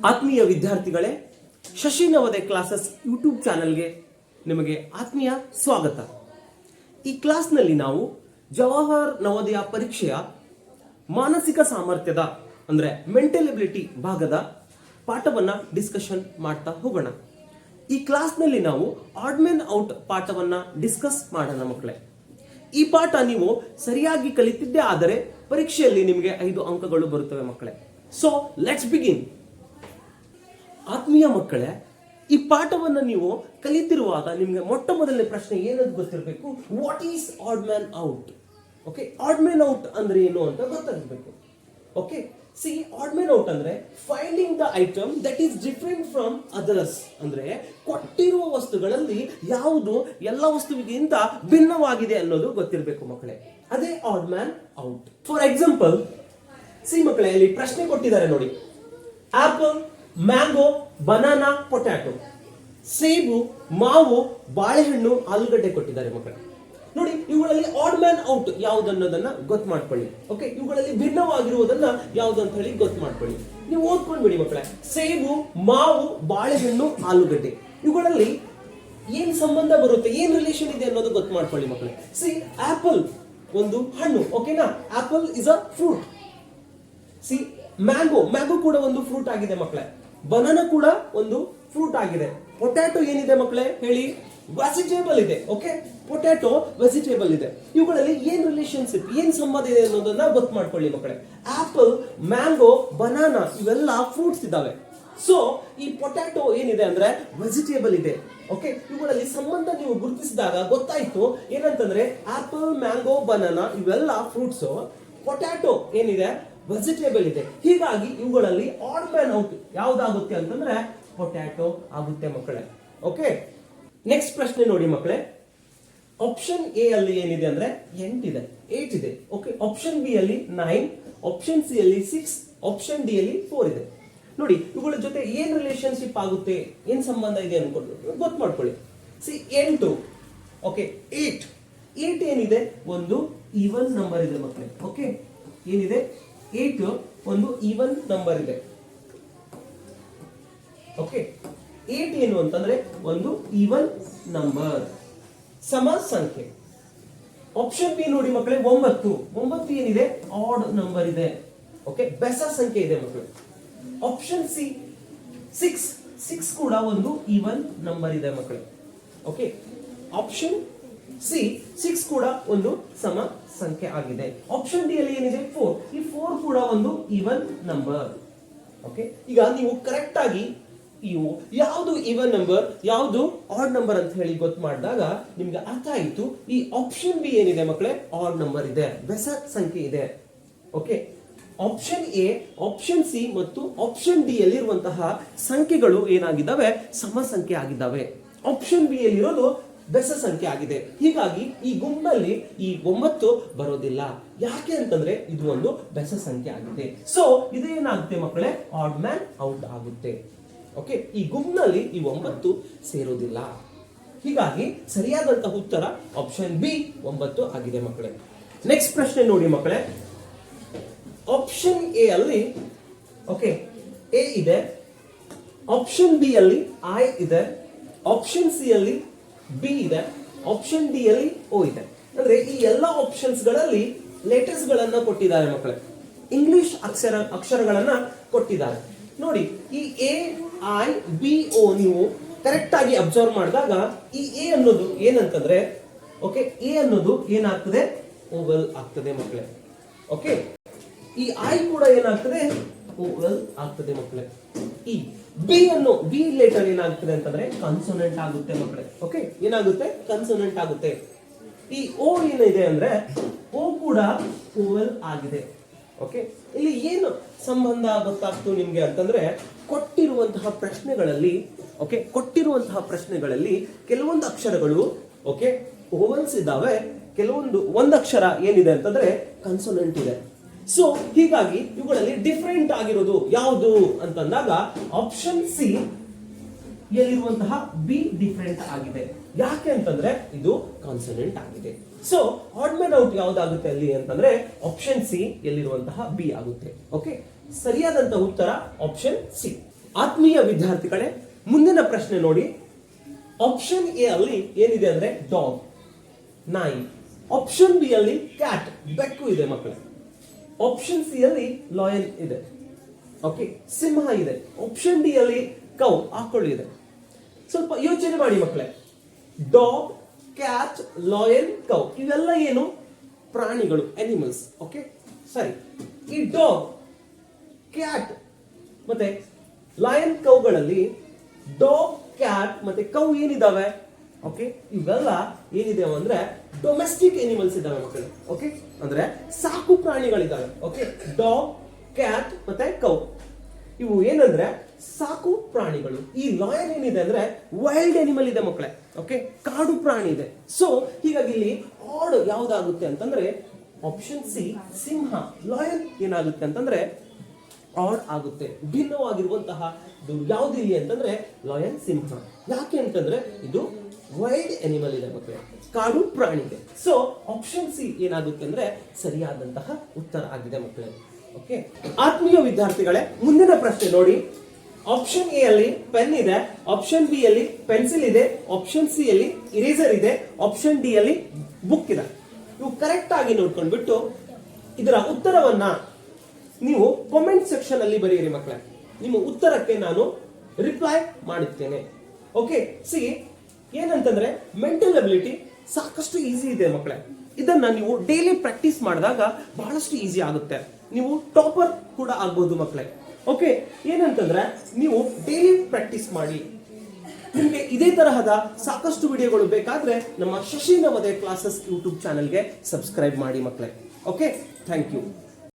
ಆತ್ಮೀಯ ವಿದ್ಯಾರ್ಥಿಗಳೇ, Shashi Navodaya classes YouTube ಚಾನೆಲ್ಗೆ ನಿಮಗೆ ಆತ್ಮೀಯ ಸ್ವಾಗತ. ಈ ಕ್ಲಾಸ್ನಲ್ಲಿ ನಾವು ಜವಾಹರ್ ನವೋದಯ ಪರೀಕ್ಷೆಯ ಮಾನಸಿಕ ಸಾಮರ್ಥ್ಯದ ಅಂದ್ರೆ ಮೆಂಟಲ್ ಎಬಿಲಿಟಿ ಭಾಗದ ಪಾಠವನ್ನ ಡಿಸ್ಕಷನ್ ಮಾಡ್ತಾ ಹೋಗೋಣ. ಈ ಕ್ಲಾಸ್ನಲ್ಲಿ ನಾವು ಆಡ್ ಮೆನ್ ಔಟ್ ಪಾಠವನ್ನ ಡಿಸ್ಕಸ್ ಮಾಡೋಣ ಮಕ್ಕಳೇ. ಈ ಪಾಠ ನೀವು ಸರಿಯಾಗಿ ಕಲಿತಿದ್ದೇ ಆದರೆ ಪರೀಕ್ಷೆಯಲ್ಲಿ ನಿಮಗೆ 5 ಅಂಕಗಳು ಬರುತ್ತವೆ ಮಕ್ಕಳೇ. So let's begin. ಆತ್ಮೀಯ ಮಕ್ಕಳೇ, ಈ ಪಾಠವನ್ನ ನೀವು ಕಲಿತಿರುವಾಗ ನಿಮಗೆ ಮೊಟ್ಟ ಮೊದಲನೇ ಪ್ರಶ್ನೆ ಏನಂತ ಗೊತ್ತಿರಬೇಕು, what is odd man out. Okay, odd man out ಅಂದ್ರೆ ಏನು ಅಂತ ಗೊತ್ತಾಗಬೇಕು. Okay, see, odd man out ಅಂದ್ರೆ finding the item that is different from others. ಅಂದ್ರೆ ಕೊಟ್ಟಿರುವ ವಸ್ತುಗಳಲ್ಲಿ ಯಾವುದು ಎಲ್ಲ ವಸ್ತುವಿಗಿಂತ ಭಿನ್ನವಾಗಿದೆ ಅನ್ನೋದು ಗೊತ್ತಿರಬೇಕು ಮಕ್ಕಳೇ. ಅದೇ odd man out. For example, see ಮಕ್ಕಳೇ, ಇಲ್ಲಿ ಪ್ರಶ್ನೆ ಕೊಟ್ಟಿದ್ದಾರೆ ನೋಡಿ. Apple, mango, banana, potato. ಸೇಬು, ಮಾವು, ಬಾಳೆಹಣ್ಣು, ಆಲೂಗಡ್ಡೆ ಕೊಟ್ಟಿದ್ದಾರೆ ಮಕ್ಕಳೇ. ನೋಡಿ, ಇವುಗಳಲ್ಲಿ ಆಡ್ ಮ್ಯಾನ್ ಔಟ್ ಯಾವ್ದು ಅನ್ನೋದನ್ನ ಗೊತ್ತು ಮಾಡ್ಕೊಳ್ಳಿ. ಓಕೆ, ಇವುಗಳಲ್ಲಿ ಭಿನ್ನವಾಗಿರುವುದನ್ನ ಯಾವ್ದು ಅಂತ ಹೇಳಿ ಗೊತ್ತು ಮಾಡ್ಕೊಳ್ಳಿ. ನೀವು ಓದ್ಕೊಂಡ್ಬಿಡಿ ಮಕ್ಕಳೇ. ಸೇಬು, ಮಾವು, ಬಾಳೆಹಣ್ಣು, ಆಲೂಗಡ್ಡೆ, ಇವುಗಳಲ್ಲಿ ಏನ್ ಸಂಬಂಧ ಬರುತ್ತೆ, ಏನ್ ರಿಲೇಷನ್ ಇದೆ ಅನ್ನೋದು ಗೊತ್ತು ಮಾಡ್ಕೊಳ್ಳಿ ಮಕ್ಕಳೇ. ಸಿ, ಆಪಲ್ ಒಂದು ಹಣ್ಣು. ಓಕೆನಾ, apple is a fruit. C, mango ಕೂಡ ಒಂದು ಫ್ರೂಟ್ ಆಗಿದೆ ಮಕ್ಕಳೇ. ಬನಾನಾ ಕೂಡ ಒಂದು ಫ್ರೂಟ್ ಆಗಿದೆ. ಪೊಟ್ಯಾಟೊ ಏನಿದೆ ಮಕ್ಕಳೇ ಹೇಳಿ, ವೆಜಿಟೇಬಲ್ ಇದೆ. ಓಕೆ, ಪೊಟ್ಯಾಟೊ ವೆಜಿಟೇಬಲ್ ಇದೆ. ಇವುಗಳಲ್ಲಿ ಏನ್ ರಿಲೇಶನ್ಶಿಪ್, ಏನ್ ಸಂಬಂಧ ಇದೆ ಅನ್ನೋದನ್ನ ಗೊತ್ತು ಮಾಡ್ಕೊಳ್ಳಿ ಮಕ್ಕಳೇ. ಆಪಲ್, ಮ್ಯಾಂಗೋ, ಬನಾನಾ ಇವೆಲ್ಲ ಫ್ರೂಟ್ಸ್ ಇದಾವೆ. ಸೊ ಈ ಪೊಟ್ಯಾಟೊ ಏನಿದೆ ಅಂದ್ರೆ ವೆಜಿಟೇಬಲ್ ಇದೆ. ಓಕೆ, ಇವುಗಳಲ್ಲಿ ಸಂಬಂಧ ನೀವು ಗುರುತಿಸಿದಾಗ ಗೊತ್ತಾಯ್ತು ಏನಂತಂದ್ರೆ ಆಪಲ್, ಮ್ಯಾಂಗೋ, ಬನಾನಾ ಇವೆಲ್ಲ ಫ್ರೂಟ್ಸ್, ಪೊಟ್ಯಾಟೊ ಏನಿದೆ ವೆಜಿಟೇಬಲ್ ಇದೆ. ಹೀಗಾಗಿ ಇವುಗಳಲ್ಲಿ ಆಡ್ ಮ್ಯಾನ್ ಔಟ್ ಯಾವ್ದಾಗುತ್ತೆ ಅಂತಂದ್ರೆ ಪೊಟ್ಯಾಟೊ ಆಗುತ್ತೆ ಮಕ್ಕಳೇ. ಓಕೆ, ನೆಕ್ಸ್ಟ್ ಪ್ರಶ್ನೆ ನೋಡಿ ಮಕ್ಕಳೇ. ಆಪ್ಷನ್ ಎ ಅಲ್ಲಿ ಏನಿದೆ ಅಂದ್ರೆ 8 ಇದೆ. ಓಕೆ, ಆಪ್ಷನ್ ಬಿ ಅಲ್ಲಿ 9, ಆಪ್ಷನ್ ಸಿ ಅಲ್ಲಿ 6, ಆಪ್ಷನ್ ಡಿ ಅಲ್ಲಿ 4 ಇದೆ. ನೋಡಿ, ಇವುಗಳ ಜೊತೆ ಏನ್ ರಿಲೇಶನ್ಶಿಪ್ ಆಗುತ್ತೆ, ಏನ್ ಸಂಬಂಧ ಇದೆ ಅನ್ಕೊಂಡು ಗೊತ್ತು ಮಾಡ್ಕೊಳ್ಳಿ. ಸಿ, 8. ಓಕೆ, 8 ಏನಿದೆ, ಒಂದು ಈವನ್ ನಂಬರ್ ಇದೆ ಮಕ್ಕಳೇ. ಓಕೆ, ಏನಿದೆ 8 ಒಂದು ಈವನ್ ನಂಬರ್ ಇದೆ. ಓಕೆ, 8 ಏನು ಅಂತಂದ್ರೆ ಒಂದು ಈವನ್ ನಂಬರ್, ಸಮ ಸಂಖ್ಯೆ. ಆಪ್ಷನ್ ಬಿ ನೋಡಿ ಮಕ್ಕಳೇ, 9 ಏನಿದೆ ಆಡ್ ನಂಬರ್ ಇದೆ. ಓಕೆ, ಬೆಸ ಸಂಖ್ಯೆ ಇದೆ ಮಕ್ಕಳೇ. ಆಪ್ಷನ್ ಸಿ 6 ಕೂಡ ಒಂದು ಈವನ್ ನಂಬರ್ ಇದೆ ಮಕ್ಕಳೇ. ಓಕೆ, ಆಪ್ಷನ್ ಸಿ 6 ಕೂಡ ಒಂದು ಸಮ ಸಂಖ್ಯೆ ಆಗಿದೆ. ಆಪ್ಷನ್ ಡಿ ಅಲ್ಲಿ ಏನಿದೆ 4, ಈ 4 ಕೂಡ ಒಂದು ಈವನ್ ನಂಬರ್. ಓಕೆ, ಈಗ ನೀವು ಕರೆಕ್ಟ್ ಆಗಿ ಇವು ಯಾವುದು ಈವನ್ ನಂಬರ್, ಯಾವುದು ಆಡ್ ನಂಬರ್ ಅಂತ ಹೇಳಿ ಗೊತ್ತು ಮಾಡಿದಾಗ ನಿಮ್ಗೆ ಅರ್ಥ ಆಯಿತು. ಈ ಆಪ್ಷನ್ ಬಿ ಏನಿದೆ ಮಕ್ಕಳೇ ಆಡ್ ನಂಬರ್ ಇದೆ, ಬೆಸ ಸಂಖ್ಯೆ ಇದೆ. Okay, option A, option C ಮತ್ತು ಆಪ್ಷನ್ ಡಿ ಯಲ್ಲಿರುವಂತಹ ಸಂಖ್ಯೆಗಳು ಏನಾಗಿದ್ದಾವೆ, ಸಮ ಸಂಖ್ಯೆ ಆಗಿದ್ದಾವೆ. ಆಪ್ಷನ್ ಬಿ ಯಲ್ಲಿರೋದು ಬೆಸ ಸಂಖ್ಯೆ ಆಗಿದೆ. ಹೀಗಾಗಿ ಈ ಗುಂಪಲ್ಲಿ ಈ 9 ಬರೋದಿಲ್ಲ. ಯಾಕೆ ಅಂತಂದ್ರೆ ಇದು ಒಂದು ಬೆಸ ಸಂಖ್ಯೆ ಆಗಿದೆ. ಸೊ ಇದೇನಾಗುತ್ತೆ ಮಕ್ಕಳೇ, ಆಡ್ ಮ್ಯಾನ್ ಔಟ್ ಆಗುತ್ತೆ. ಓಕೆ, ಈ ಗುಂಪಿನಲ್ಲಿ ಈ 9 ಸೇರೋದಿಲ್ಲ. ಹೀಗಾಗಿ ಸರಿಯಾದಂತಹ ಉತ್ತರ ಆಪ್ಷನ್ ಬಿ 9 ಆಗಿದೆ ಮಕ್ಕಳೇ. ನೆಕ್ಸ್ಟ್ ಪ್ರಶ್ನೆ ನೋಡಿ ಮಕ್ಕಳೇ. ಆಪ್ಷನ್ ಎ ಅಲ್ಲಿ ಓಕೆ ಎ ಇದೆ, ಆಪ್ಷನ್ ಬಿ ಅಲ್ಲಿ ಐ ಇದೆ, ಆಪ್ಷನ್ ಸಿ ಅಲ್ಲಿ ಬಿ ಇದೆ, ಆಪ್ಷನ್ ಡಿ ಅಲ್ಲಿ ಓ ಇದೆ. ಅಂದ್ರೆ ಈ ಎಲ್ಲಾ ಆಪ್ಷನ್ಸ್ ಗಳಲ್ಲಿ ಲೆಟರ್ಸ್ ಗಳನ್ನ ಕೊಟ್ಟಿದ್ದಾರೆ ಮಕ್ಕಳೇ, ಇಂಗ್ಲಿಷ್ ಅಕ್ಷರಗಳನ್ನ ಕೊಟ್ಟಿದ್ದಾರೆ. ನೋಡಿ, ಈ ಎ ಐ ಬಿ ಓ ನೀವು ಕರೆಕ್ಟ್ ಆಗಿ ಅಬ್ಸರ್ವ್ ಮಾಡಿದಾಗ ಈ ಎ ಅನ್ನೋದು ಏನಂತಂದ್ರೆ ಓಕೆ, ಎ ಅನ್ನೋದು ಏನಾಗ್ತದೆ, ಓವಲ್ ಆಗ್ತದೆ ಮಕ್ಕಳೇ. ಓಕೆ, ಈ ಐ ಕೂಡ ಏನಾಗ್ತದೆ, ಓವಲ್ ಆಗ್ತದೆ ಮಕ್ಕಳೇ. ಈ ಬಿ ಲೆಟರ್ ಏನಾಗ್ತದೆ ಅಂತಂದ್ರೆ ಕನ್ಸೋನೆಂಟ್ ಆಗುತ್ತೆ ಮಕ್ಕಳೇ. ಓಕೆ, ಏನಾಗುತ್ತೆ, ಕನ್ಸೋನೆಂಟ್ ಆಗುತ್ತೆ. ಈ ಓ ಏನಿದೆ ಅಂದ್ರೆ ಓ ಕೂಡ ಓವಲ್ ಆಗಿದೆ. ಓಕೆ, ಇಲ್ಲಿ ಏನು ಸಂಬಂಧ ಗೊತ್ತಾಗ್ತು ನಿಮ್ಗೆ ಅಂತಂದ್ರೆ ಕೊಟ್ಟಿರುವಂತಹ ಪ್ರಶ್ನೆಗಳಲ್ಲಿ ಕೆಲವೊಂದು ಅಕ್ಷರಗಳು ಓಕೆ ಓವಲ್ಸ್ ಇದಾವೆ, ಒಂದು ಅಕ್ಷರ ಏನಿದೆ ಅಂತಂದ್ರೆ ಕನ್ಸೋನೆಂಟ್ ಇದೆ. ಸೊ ಹೀಗಾಗಿ ಇವುಗಳಲ್ಲಿ ಡಿಫರೆಂಟ್ ಆಗಿರೋದು ಯಾವುದು ಅಂತಂದಾಗ ಆಪ್ಷನ್ ಸಿ ಯಲ್ಲಿರುವಂತಹ ಬಿ ಡಿಫರೆಂಟ್ ಆಗಿದೆ. ಯಾಕೆ ಅಂತಂದ್ರೆ ಇದು ಕಾನ್ಸನೆಂಟ್ ಆಗಿದೆ. ಸೊ ಆಡ್ ಮ್ಯಾನ್ ಔಟ್ ಯಾವ್ದಾಗುತ್ತೆ ಅಲ್ಲಿ ಅಂತಂದ್ರೆ ಆಪ್ಷನ್ ಸಿ ಯಲ್ಲಿರುವಂತಹ ಬಿ ಆಗುತ್ತೆ. ಓಕೆ, ಸರಿಯಾದಂತಹ ಉತ್ತರ ಆಪ್ಷನ್ ಸಿ. ಆತ್ಮೀಯ ವಿದ್ಯಾರ್ಥಿಗಳೇ, ಮುಂದಿನ ಪ್ರಶ್ನೆ ನೋಡಿ. ಆಪ್ಷನ್ ಎ ಅಲ್ಲಿ ಏನಿದೆ ಅಂದ್ರೆ ಡಾಗ್, ನಾಯಿ. ಆಪ್ಷನ್ ಬಿ ಅಲ್ಲಿ ಕ್ಯಾಟ್, ಬೆಕ್ಕು ಇದೆ ಮಕ್ಕಳೇ. ಆಪ್ಷನ್ ಸಿ ಅಲ್ಲಿ ಲಾಯನ್ ಇದೆ, ಓಕೆ, ಸಿಂಹ ಇದೆ. ಆಪ್ಷನ್ ಡಿ ಅಲ್ಲಿ ಕೌ, ಆಕಳು ಇದೆ. ಸ್ವಲ್ಪ ಯೋಚನೆ ಮಾಡಿ ಮಕ್ಕಳೇ. ಡಾಗ್, ಕ್ಯಾಟ್, ಲಾಯನ್, ಕೌ ಇವೆಲ್ಲ ಏನು? ಪ್ರಾಣಿಗಳು, ಅನಿಮಲ್ಸ್. ಓಕೆ, ಸರಿ. ಈ ಡಾಗ್, ಕ್ಯಾಟ್ ಮತ್ತೆ ಲಯನ್, ಕೌಗಳಲ್ಲಿ ಡಾಗ್, ಕ್ಯಾಟ್ ಮತ್ತೆ ಕೌ ಏನಿದಾವೆ? ಓಕೆ, ಇವೆಲ್ಲ ಏನಿದಾವೆ ಅಂದ್ರೆ ಡೊಮೆಸ್ಟಿಕ್ ಎನಿಮಲ್ಸ್ ಇದಾವೆ ಮಕ್ಕಳು. ಓಕೆ, ಅಂದ್ರೆ ಸಾಕು ಪ್ರಾಣಿಗಳಿದಾವೆ. ಓಕೆ, ಡಾಗ್, ಕ್ಯಾಟ್ ಮತ್ತೆ ಕೌ ಇವು ಏನಂದ್ರೆ ಸಾಕು ಪ್ರಾಣಿಗಳು. ಈ ಲಾಯನ್ ಏನಿದೆ ಅಂದ್ರೆ ವೈಲ್ಡ್ ಅನಿಮಲ್ ಇದೆ ಮಕ್ಕಳೇ. ಓಕೆ, ಕಾಡು ಪ್ರಾಣಿ ಇದೆ. ಸೊ ಹೀಗಾಗಿ ಇಲ್ಲಿ ಆಡ್ ಯಾವ್ದಾಗುತ್ತೆ ಅಂತಂದ್ರೆ ಆಪ್ಷನ್ ಸಿ ಸಿಂಹ. ಲಾಯನ್ ಏನಾಗುತ್ತೆ ಅಂತಂದ್ರೆ ಆಡ್ ಆಗುತ್ತೆ. ಭಿನ್ನವಾಗಿರುವಂತಹ ಯಾವ್ದಿಲ್ಲಿ ಅಂತಂದ್ರೆ ಲಾಯನ್, ಸಿಂಹ. ಯಾಕೆ ಅಂತಂದ್ರೆ ಇದು ವೈಲ್ಡ್ ಅನಿಮಲ್ ಇದೆ ಮಕ್ಕಳೇ, ಕಾಡು ಪ್ರಾಣಿ ಇದೆ. ಸೊ ಆಪ್ಷನ್ ಸಿ ಏನಾಗುತ್ತೆ ಅಂದ್ರೆ ಸರಿಯಾದಂತಹ ಉತ್ತರ ಆಗಿದೆ ಮಕ್ಕಳೇ. ಓಕೆ, ಆತ್ಮೀಯ ವಿದ್ಯಾರ್ಥಿಗಳೇ, ಮುಂದಿನ ಪ್ರಶ್ನೆ ನೋಡಿ. ಆಪ್ಷನ್ ಎ ಅಲ್ಲಿ ಪೆನ್ ಇದೆ, ಆಪ್ಷನ್ ಬಿ ಅಲ್ಲಿ ಪೆನ್ಸಿಲ್ ಇದೆ, ಆಪ್ಷನ್ ಸಿ ಅಲ್ಲಿ ಇರೇಸರ್ ಇದೆ, ಆಪ್ಷನ್ ಡಿ ಅಲ್ಲಿ ಬುಕ್ ಇದೆ. ಇವು ಕರೆಕ್ಟ್ ಆಗಿ ನೋಡ್ಕೊಂಡ್ಬಿಟ್ಟು ಇದರ ಉತ್ತರವನ್ನ ನೀವು ಕಾಮೆಂಟ್ ಸೆಕ್ಷನ್ ಅಲ್ಲಿ ಬರೆಯಿರಿ ಮಕ್ಕಳೇ. ನಿಮ್ಮ ಉತ್ತರಕ್ಕೆ ನಾನು ರಿಪ್ಲೈ ಮಾಡುತ್ತೇನೆ. ಓಕೆ, ಸಿ ಏನಂತಂದ್ರೆ ಮೆಂಟಲ್ ಅಬಿಲಿಟಿ ಸಾಕಷ್ಟು ಈಸಿ ಇದೆ ಮಕ್ಕಳೇ. ಇದನ್ನ ನೀವು ಡೈಲಿ ಪ್ರಾಕ್ಟೀಸ್ ಮಾಡಿದಾಗ ಬಹಳಷ್ಟು ಈಸಿ ಆಗುತ್ತೆ. ನೀವು ಟಾಪರ್ ಕೂಡ ಆಗ್ಬಹುದು ಮಕ್ಕಳೇ. ಓಕೆ, ಏನಂತಂದ್ರೆ ನೀವು ಡೈಲಿ ಪ್ರಾಕ್ಟೀಸ್ ಮಾಡಿ. ನಿಮಗೆ ಇದೇ ತರಹದ ಸಾಕಷ್ಟು ವಿಡಿಯೋಗಳು ಬೇಕಾದ್ರೆ ನಮ್ಮ ಶಶಿ ನವೋದಯ ಕ್ಲಾಸಸ್ ಯೂಟ್ಯೂಬ್ ಚಾನೆಲ್ಗೆ ಸಬ್ಸ್ಕ್ರೈಬ್ ಮಾಡಿ ಮಕ್ಕಳೇ. Okay, thank you.